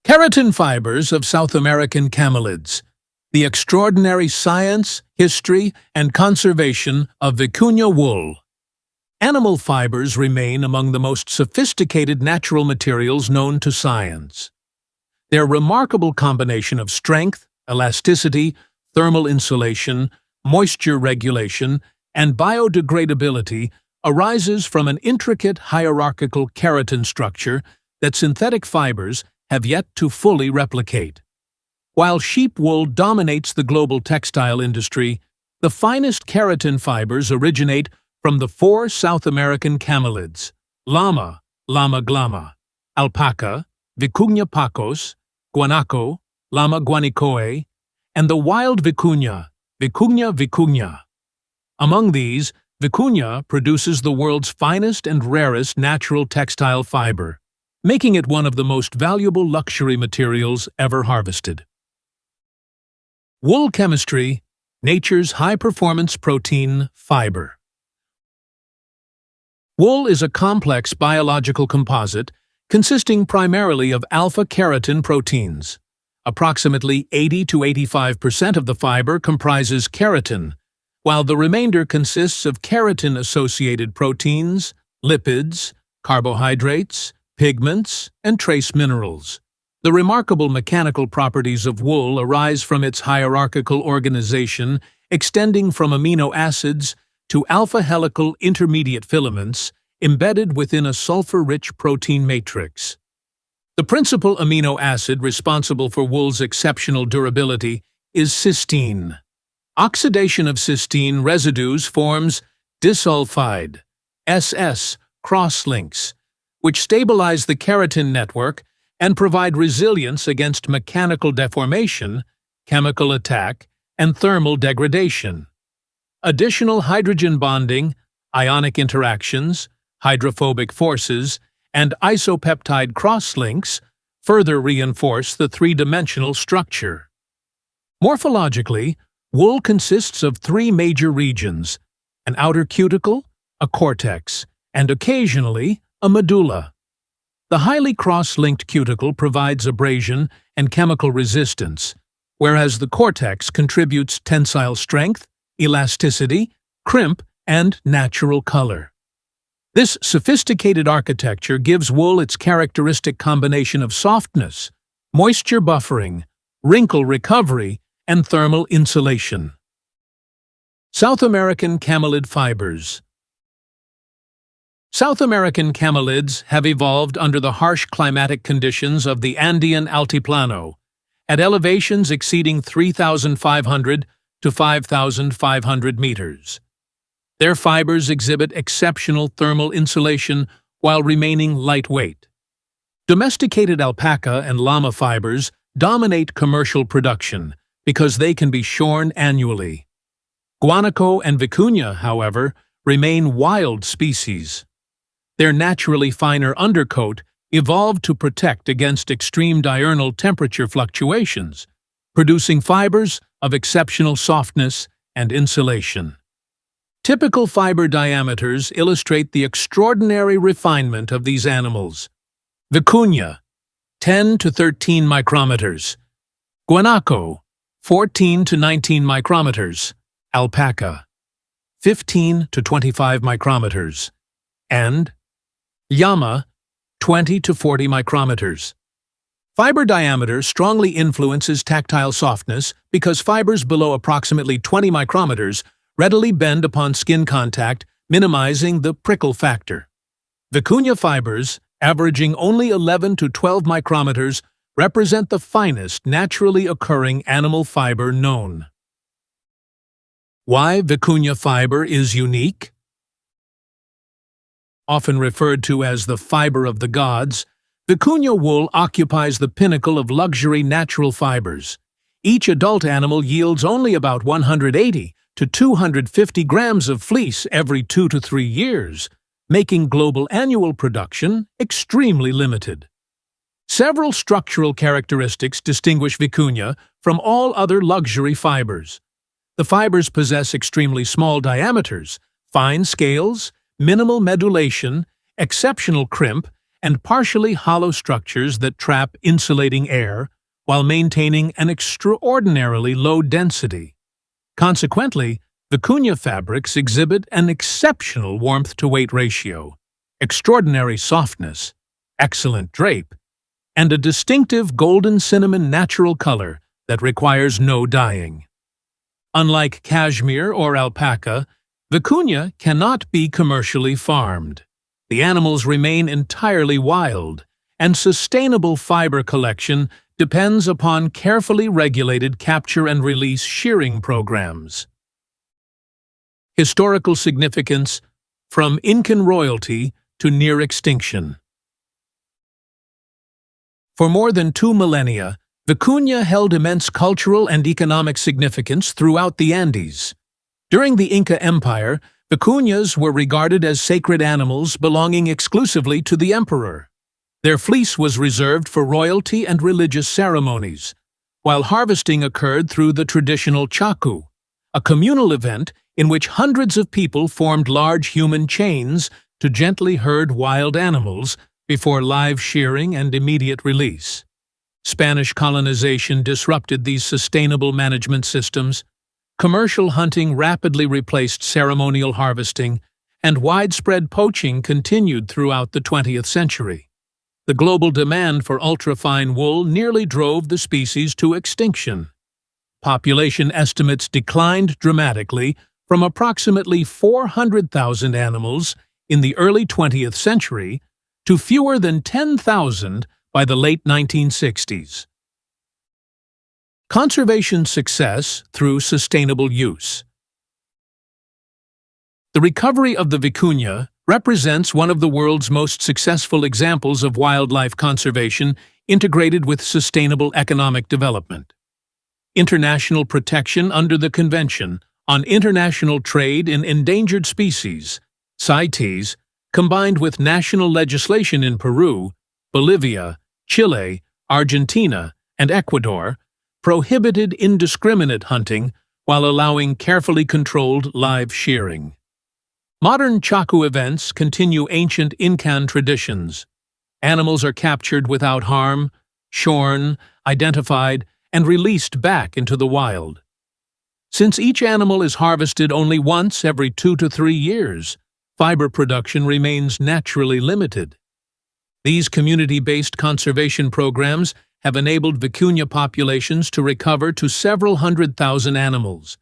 Keratin fibers of South American camelids. The extraordinary science, history, and conservation of Vicuña wool. Animal fibers remain among the most sophisticated natural materials known to science. Their remarkable combination of strength, elasticity, thermal insulation, moisture regulation, and biodegradability arises from an intricate hierarchical keratin structure that synthetic fibers have yet to fully replicate. While sheep wool dominates the global textile industry, the finest keratin fibers originate from the 4 South American camelids: llama, llama glama; alpaca, Vicuña pacos; guanaco, llama guanicoe; and the wild Vicuña, Vicuña vicuña. Among these, Vicuña produces the world's finest and rarest natural textile fiber, making it one of the most valuable luxury materials ever harvested. Wool chemistry, nature's high-performance protein fiber. Wool is a complex biological composite consisting primarily of alpha-keratin proteins. Approximately 80 to 85% of the fiber comprises keratin, while the remainder consists of keratin-associated proteins, lipids, carbohydrates, pigments, and trace minerals. The remarkable mechanical properties of wool arise from its hierarchical organization, extending from amino acids to alpha-helical intermediate filaments embedded within a sulfur-rich protein matrix. The principal amino acid responsible for wool's exceptional durability is cysteine. Oxidation of cysteine residues forms disulfide SS crosslinks, which stabilize the keratin network and provide resilience against mechanical deformation, chemical attack, and thermal degradation. Additional hydrogen bonding, ionic interactions, hydrophobic forces, and isopeptide crosslinks further reinforce the three-dimensional structure. Morphologically, wool consists of 3 major regions: an outer cuticle, a cortex, and occasionally a medulla. The highly cross-linked cuticle provides abrasion and chemical resistance, whereas the cortex contributes tensile strength, elasticity, crimp, and natural color. This sophisticated architecture gives wool its characteristic combination of softness, moisture buffering, wrinkle recovery, and thermal insulation. South American camelid fibers. South American camelids have evolved under the harsh climatic conditions of the Andean Altiplano, at elevations exceeding 3,500 to 5,500 meters. Their fibers exhibit exceptional thermal insulation while remaining lightweight. Domesticated alpaca and llama fibers dominate commercial production because they can be shorn annually. Guanaco and Vicuña, however, remain wild species. Their naturally finer undercoat evolved to protect against extreme diurnal temperature fluctuations, producing fibers of exceptional softness and insulation. Typical fiber diameters illustrate the extraordinary refinement of these animals. Vicuña, 10 to 13 micrometers. Guanaco, 14 to 19 micrometers. Alpaca, 15 to 25 micrometers. And llama, 20 to 40 micrometers. Fiber diameter strongly influences tactile softness because fibers below approximately 20 micrometers readily bend upon skin contact, minimizing the prickle factor. Vicuña fibers, averaging only 11 to 12 micrometers, represent the finest naturally occurring animal fiber known. Why Vicuña fiber is unique? Often referred to as the fiber of the gods, Vicuña wool occupies the pinnacle of luxury natural fibers. Each adult animal yields only about 180 to 250 grams of fleece every 2 to 3 years, making global annual production extremely limited. Several structural characteristics distinguish Vicuña from all other luxury fibers. The fibers possess extremely small diameters, fine scales, minimal medulation, exceptional crimp, and partially hollow structures that trap insulating air while maintaining an extraordinarily low density. Consequently, Vicuña fabrics exhibit an exceptional warmth-to-weight ratio, extraordinary softness, excellent drape, and a distinctive golden cinnamon natural color that requires no dyeing. Unlike cashmere or alpaca, Vicuña cannot be commercially farmed. The animals remain entirely wild, and sustainable fiber collection depends upon carefully regulated capture and release shearing programs. Historical significance from Incan royalty to near extinction. For more than 2 millennia, Vicuña held immense cultural and economic significance throughout the Andes. During the Inca Empire, vicuñas were regarded as sacred animals belonging exclusively to the emperor. Their fleece was reserved for royalty and religious ceremonies, while harvesting occurred through the traditional chacu, a communal event in which hundreds of people formed large human chains to gently herd wild animals before live shearing and immediate release. Spanish colonization disrupted these sustainable management systems. Commercial hunting rapidly replaced ceremonial harvesting, and widespread poaching continued throughout the 20th century. The global demand for ultrafine wool nearly drove the species to extinction. Population estimates declined dramatically from approximately 400,000 animals in the early 20th century to fewer than 10,000 by the late 1960s. Conservation success through sustainable use. The recovery of the vicuña represents one of the world's most successful examples of wildlife conservation integrated with sustainable economic development. International protection under the Convention on International Trade in Endangered Species, CITES, combined with national legislation in Peru, Bolivia, Chile, Argentina, and Ecuador, prohibited indiscriminate hunting while allowing carefully controlled live shearing. Modern chacu events continue ancient Incan traditions. Animals are captured without harm, shorn, identified, and released back into the wild. Since each animal is harvested only once every 2 to 3 years, fiber production remains naturally limited. These community-based conservation programs have enabled vicuña populations to recover to several 100,000 animals,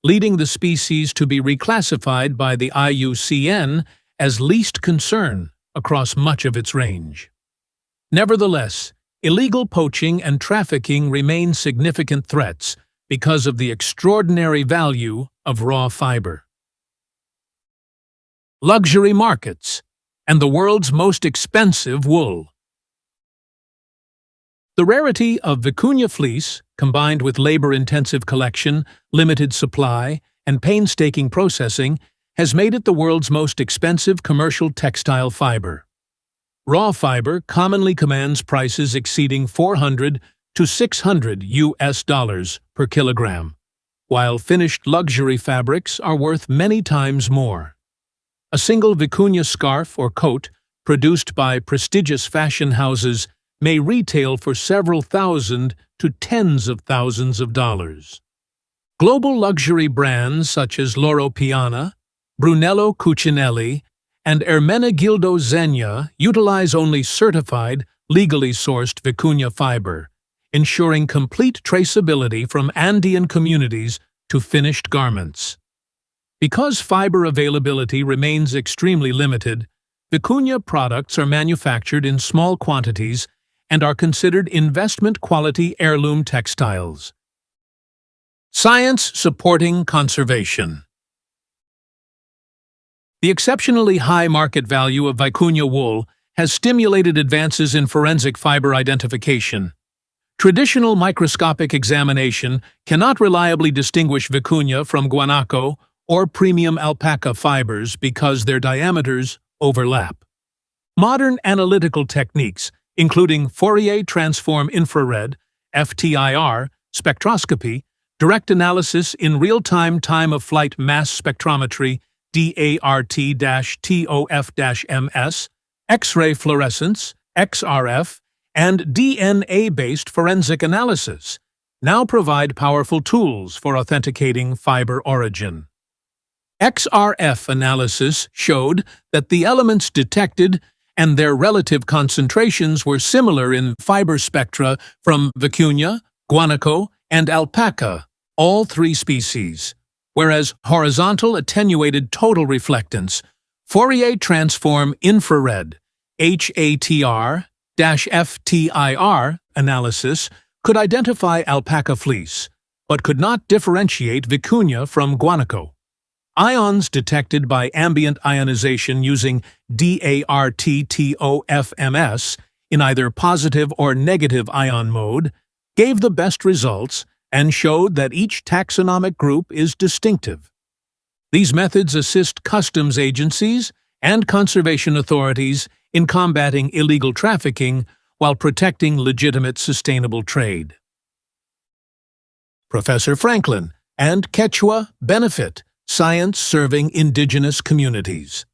leading the species to be reclassified by the IUCN as least concern across much of its range. Nevertheless, illegal poaching and trafficking remain significant threats because of the extraordinary value of raw fiber. Luxury markets and the world's most expensive wool. The rarity of vicuña fleece, combined with labor-intensive collection, limited supply, and painstaking processing, has made it the world's most expensive commercial textile fiber. Raw fiber commonly commands prices exceeding $400 to $600 per kilogram, while finished luxury fabrics are worth many times more. A single vicuña scarf or coat, produced by prestigious fashion houses, may retail for several thousand to tens of thousands of dollars. Global luxury brands such as Loro Piana, Brunello Cucinelli, and Ermenegildo Zegna utilize only certified, legally sourced vicuña fiber, ensuring complete traceability from Andean communities to finished garments. Because fiber availability remains extremely limited, vicuña products are manufactured in small quantities and are considered investment-quality heirloom textiles. Science supporting conservation. The exceptionally high market value of vicuña wool has stimulated advances in forensic fiber identification. Traditional microscopic examination cannot reliably distinguish vicuña from guanaco or premium alpaca fibers because their diameters overlap. Modern analytical techniques, including Fourier transform infrared, FTIR, spectroscopy, direct analysis in real-time time-of-flight mass spectrometry, DART-TOF-MS, X-ray fluorescence, XRF, and DNA-based forensic analysis now provide powerful tools for authenticating fiber origin. XRF analysis showed that the elements detected and their relative concentrations were similar in fiber spectra from Vicuña, guanaco, and alpaca, all three species, whereas horizontal attenuated total reflectance, Fourier transform infrared, HATR-FTIR analysis could identify alpaca fleece, but could not differentiate Vicuña from guanaco. Ions detected by ambient ionization using DART-TOF-MS in either positive or negative ion mode gave the best results and showed that each taxonomic group is distinctive. These methods assist customs agencies and conservation authorities in combating illegal trafficking while protecting legitimate sustainable trade. Professor Franklin and Quechua benefit. Science serving indigenous communities.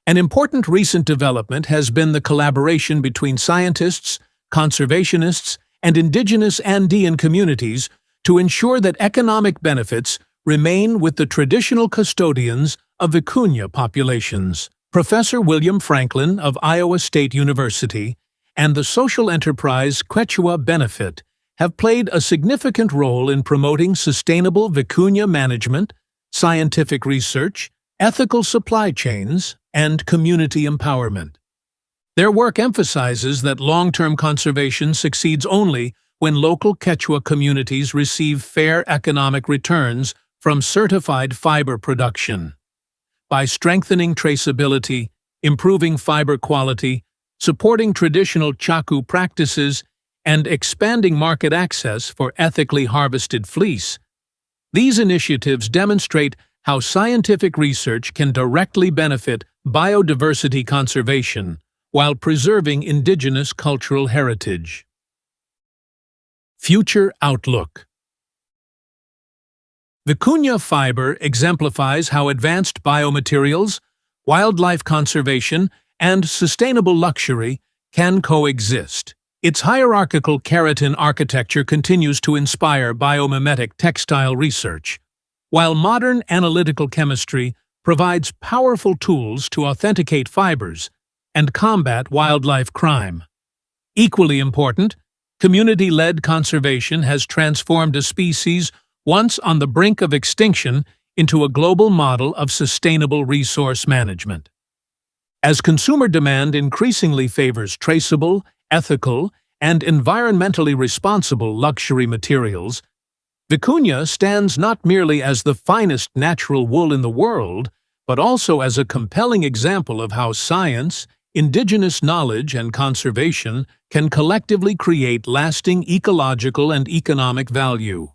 An important recent development has been the collaboration between scientists, conservationists, and indigenous Andean communities to ensure that economic benefits remain with the traditional custodians of Vicuña populations. Professor William Franklin of Iowa State University and the social enterprise Quechua Benefit have played a significant role in promoting sustainable Vicuña management, scientific research, ethical supply chains, and community empowerment. Their work emphasizes that long-term conservation succeeds only when local Quechua communities receive fair economic returns from certified fiber production. By strengthening traceability, improving fiber quality, supporting traditional chaku practices, and expanding market access for ethically harvested fleece, these initiatives demonstrate how scientific research can directly benefit biodiversity conservation while preserving indigenous cultural heritage. Future outlook. Vicuña fiber exemplifies how advanced biomaterials, wildlife conservation, and sustainable luxury can coexist. Its hierarchical keratin architecture continues to inspire biomimetic textile research, while modern analytical chemistry provides powerful tools to authenticate fibers and combat wildlife crime. Equally important, community-led conservation has transformed a species once on the brink of extinction into a global model of sustainable resource management. As consumer demand increasingly favors traceable, ethical, and environmentally responsible luxury materials, Vicuña stands not merely as the finest natural wool in the world, but also as a compelling example of how science, indigenous knowledge, and conservation can collectively create lasting ecological and economic value.